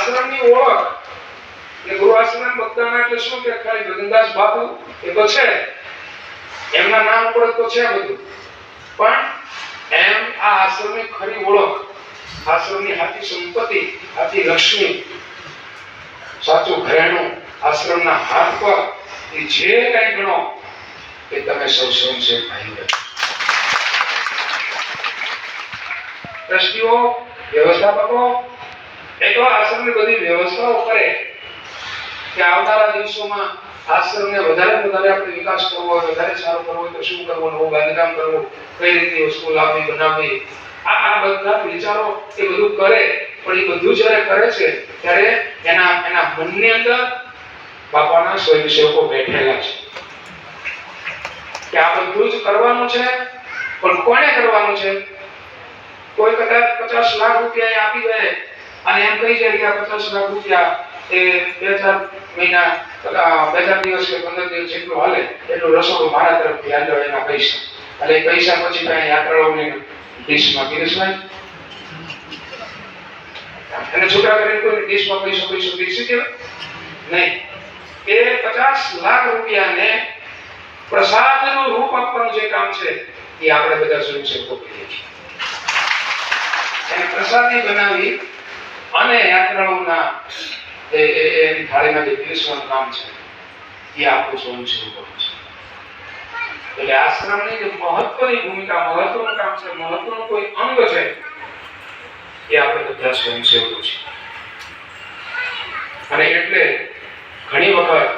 આશ્રમની ઓળખ કે ગુરુ આશ્રમ બધાના એટલે શું કે ખાલી ગગનદાસ બાપુ એ તો છે, એમના નામ ઉપર તો છે બધું, પણ એમ આ આશ્રમની ખરી ઓળખ, આશ્રમની સાચી સંપત્તિ, સાચી લક્ષ્મી, સાચું ઘરેણું આશ્રમના હાથ પર એ જે કઈ ગણો એ તમે સૌ સ્વયંસેવક ભાઈઓ. ટ્રસ્ટીઓ, વ્યવસ્થાપકો એ તો આશ્રમની બધી વ્યવસ્થાઓ કરે કે આવનારા દિવસોમાં આશ્રમને વધારે આપણે વિકાસ કરવો હોય, વધારે સારું કરવો હોય તો શું કરવું, નવું બાંધકામ કરવું, કઈ રીતની વસ્તુ લાવવી, બનાવવી, આ બધા વિચારો એ બધું કરે. પણ એ બધું જ્યારે કરે છે ત્યારે એના મનની અંદર બાપાના સ્વયંસેવકો બેઠેલા છે કે આ બધું જ કરવાનું છે. પણ કોને કરવાનું છે? કોઈ કદાચ 50 લાખ રૂપિયા આપી દે અને એમ કહી જાય કે આ 50 લાખ રૂપિયા એ 2-4 મહિના, 2-4 દિવસ કે 15 દિવસ જેટલું હાલે એટલું રસોડું મારા તરફથી આલો એના પૈસા. એટલે એ પૈસા પછી કઈ યાત્રાળુઓને ડીશમાં પીરસવાય અને છૂટા કરીને કોઈ ડીશમાં પૈસો પીરસી દેવાય નહીં. એ 50 લાખ રૂપિયાને પ્રસાદનું રૂપ આપવાનું જે કામ છે એ આપણે બધા સ્વયંસેવકો કરીએ છીએ. એને પ્રસાદી બનાવી અને યાત્રાળુઓના એની થાળીમાં જે પીરસવાનું કામ છે એ આપણું સ્વયંસેવકો છે. એટલે આશ્રમની જે મહત્વની ભૂમિકા, મહત્વનું કામ છે, મહત્વનું કોઈ અંગ છે એ આપણે બધા સ્વયંસેવકો છીએ. અને એટલે ઘણી વખત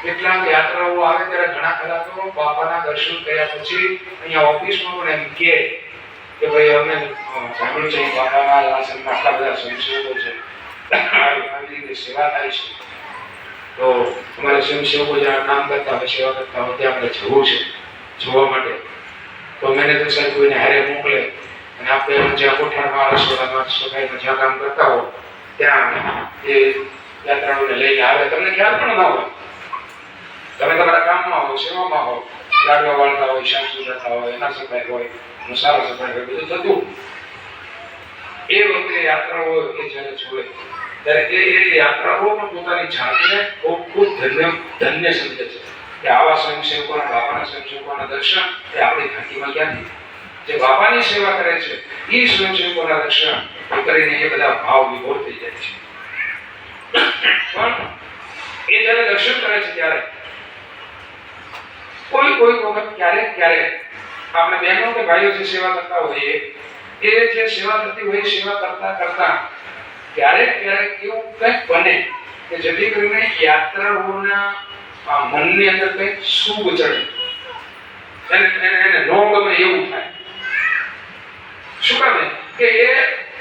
કેટલાક યાત્રાઓ આવે ત્યારે ઘણા ખરા તો બાપાના દર્શન કર્યા પછી અહીંયા ઓફિસમાં પણ એમ કે ભાઈ અમે સાંભળ્યું છે બાપાના આશ્રમમાં આટલા બધા સ્વયંસેવકો છે, આવી રીતે સેવા થાય છે, તો અમારે સ્વયંસેવકો જ્યાં કામ કરતા હોય, સેવા કરતા હોય ત્યાં આપણે જવું છે જોવા માટે. તો મેનેજર સાહેબ કોઈને હારે મોકલે અને આપણે જ્યાં કોઠારમાં, રસોડામાં, સફાઈમાં જ્યાં કામ કરતા હોય ત્યાં એ યાત્રાળુઓને લઈને આવે. તમને ખ્યાલ પણ ના હોય, તમે તમારા કામમાં હો, સેવામાં હો, લાડવા વાળતા હોય, શાક સુધારતા હોય, એના સફાઈ હોય, મસાલા સફાઈ હોય, બધું થતું. એ વખતે યાત્રાઓ એ જ્યારે જોડે ત્યારે એ યાત્રાઓ પણ પોતાની જાતને ખૂબ ધન્ય સમજે છે કે આવા સ્વયંસેવકોના, બાપાના સ્વયંસેવકોના દર્શન એ આપણી ઘાટીમાં ક્યાંથી. જે બાપાની સેવા કરે છે એ સ્વયંસેવકોના દર્શન કરીને એ બધા ભાવ વિભોર થઈ જાય છે. પણ એ જ્યારે દર્શન કરે છે ત્યારે કોઈ વખત ક્યારેક આપણે બહેનો કે ભાઈઓ જે સેવા કરતા હોઈએ એ જે સેવા કરતી હોય, સેવા કરતા ક્યારેક એવું કંઈક બને કે જેથી કરીને યાત્રાળુઓના મનની અંદર કંઈક શુભ ચડે, એને ન ગમે એવું થાય. શું કામે કે એ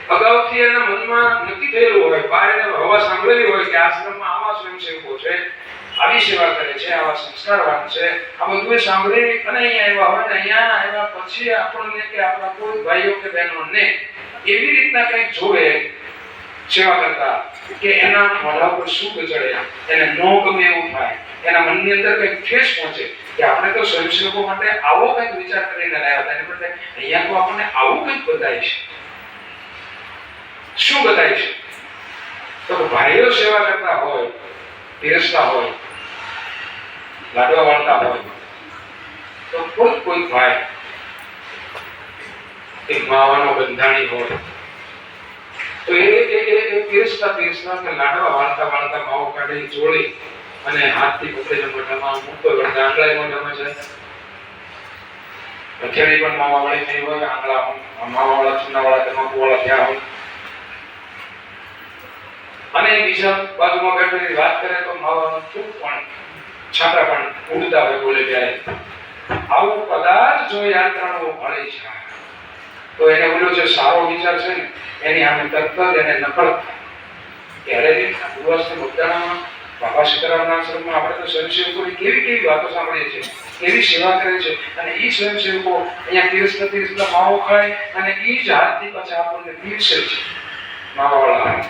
અગાઉથી એના મનમાં નક્કી થયેલું હોય, બહાર એને હવા સાંભળેલી હોય કે આશ્રમમાં આવા સ્વયંસેવકો છે, આવી સેવા કરે છે, આવા સંસ્કારવાન છે, આ બધું સાંભળી અને અહીંયા આવ્યા હોય ને અહીંયા આવ્યા પછી આપણને કે આપણા કોઈ ભાઈઓ કે બહેનોને એવી રીતના કંઈક જોવે સેવા કરતા કે એના મોઢા પર શું ચડે, એને ન ગમે એવું થાય, એના મનની અંદર કંઈક ઠેસ પહોંચે કે આપણે તો સ્વયંસેવકો માટે આવો કંઈક વિચાર કરીને લાવ્યા હતા, એને બદલે અહીંયા તો આપણને આવું કંઈક બતાય છે. શું બતાય છે? તો ભાઈઓ સેવા કરતા હોય, પીરસતા હોય, લાડવા વાળતા હોય, તો કોઈ ભાઈ એક માવાનો બંધાણી હોય તો એ પીરસતા કે લાડવા વાળતા માવો કાઢી ચોળી અને હાથથી પકડીને મોઢામાં મૂકતો હોય, આંગળા મોઢામાં જાય. રખેડી પણ માવા વાળી થઈ હોય, આંગળા માવા વાળા, ચૂના વાળા, તમાકુ વાળા થયા હોય. અને બીજા બાજુમાં બેઠેલી વાત કરે તો માવાનું ચૂપ પણ છાપરા પણ ઉડતા હોય બોલે ત્યારે. આવું કદાચ જો યાત્રાળુઓ મળે છે તો એને ઓલો જે સારો વિચાર છે ને એની સામે તરત જ એને નકળ ત્યારે ગુરુવાસને બધામાં બાબા સીતારામના આશ્રમમાં આપણે તો સ્વયંસેવકોની કેવી વાતો સાંભળીએ છીએ, કેવી સેવા કરે છે. અને એ સ્વયંસેવકો અહીંયા પીરસતા માવો ખાય અને એ જ હાથથી પાછા આપણને પીરસે છે માવાવાળા.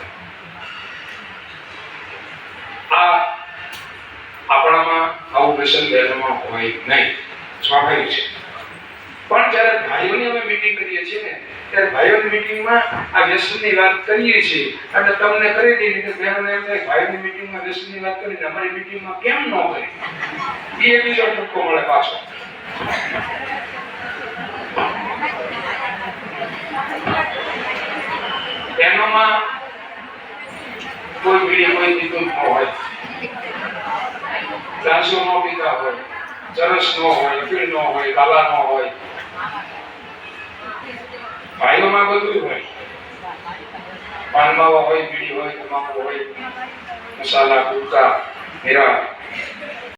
આ આપણામાં આવું વ્યસન બહેનોમાં હોય નહીં, સ્વાભાવિક છે. પણ જ્યારે ભાઈઓની અમે મીટિંગ કરીએ છીએ ને ત્યારે ભાઈઓની મીટિંગમાં આ વ્યસનની વાત કરીએ છીએ એટલે તમને કરી દઈએ કે બહેનોને એમ થાય ભાઈઓની મીટિંગમાં વ્યસનની વાત કરીને અમારી મીટિંગમાં કેમ ન કરી એ બીજો ટૂંકો મળે પાછો. બહેનોમાં કોઈ બીડી કોઈ પીતું ન હોય, ચાંસો ન પીતા હોય, ચરસ ન હોય, અફીણ ન હોય, કાલા ન હોય. ભાઈઓમાં બધું હોય, પાન માવા હોય, બીડી હોય, તમાકુ હોય, મસાલા, ગુટકા, હીરા